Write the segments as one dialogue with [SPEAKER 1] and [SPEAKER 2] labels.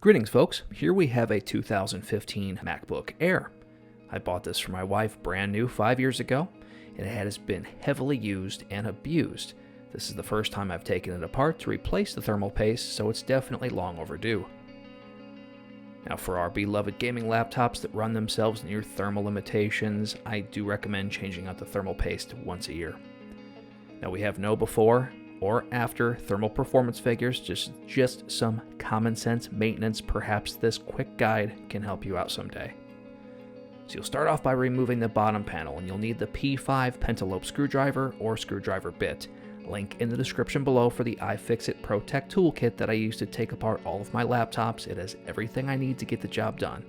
[SPEAKER 1] Greetings folks, here we have a 2015 MacBook Air. I bought this for my wife brand new 5 years ago, and it has been heavily used and abused. This is the first time I've taken it apart to replace the thermal paste, so it's definitely long overdue. Now for our beloved gaming laptops that run themselves near thermal limitations, I do recommend changing out the thermal paste once a year. Now we have no before or after thermal performance figures, just some common sense maintenance. Perhaps this quick guide can help you out someday. So you'll start off by removing the bottom panel, and you'll need the P5 pentalobe screwdriver or screwdriver bit. Link in the description below for the iFixit ProTech toolkit that I use to take apart all of my laptops. It has everything I need to get the job done.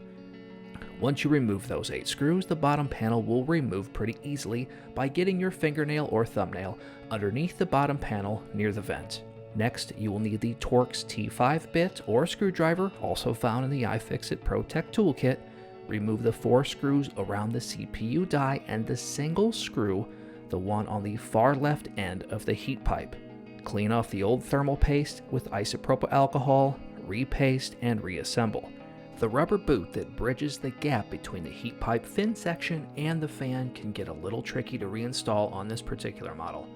[SPEAKER 1] Once you remove those 8 screws, the bottom panel will remove pretty easily by getting your fingernail or thumbnail underneath the bottom panel near the vent. Next, you will need the Torx T5 bit or screwdriver, also found in the iFixit ProTech toolkit. Remove the 4 screws around the CPU die and the single screw, the one on the far left end of the heat pipe. Clean off the old thermal paste with isopropyl alcohol, repaste, and reassemble. The rubber boot that bridges the gap between the heat pipe fin section and the fan can get a little tricky to reinstall on this particular model.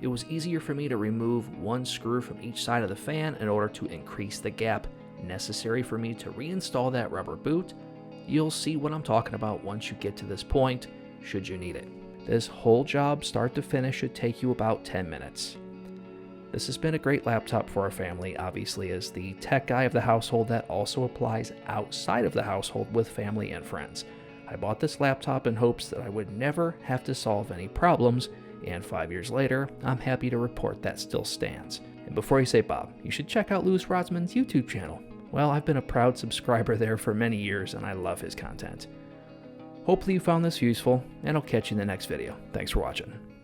[SPEAKER 1] It was easier for me to remove 1 screw from each side of the fan in order to increase the gap necessary for me to reinstall that rubber boot. You'll see what I'm talking about once you get to this point, should you need it. This whole job, start to finish, should take you about 10 minutes. This has been a great laptop for our family, obviously as the tech guy of the household. That also applies outside of the household with family and friends. I bought this laptop in hopes that I would never have to solve any problems, and 5 years later, I'm happy to report that still stands. And before you say, Bob, you should check out Louis Rodsman's YouTube channel. Well, I've been a proud subscriber there for many years, and I love his content. Hopefully you found this useful, and I'll catch you in the next video. Thanks for watching.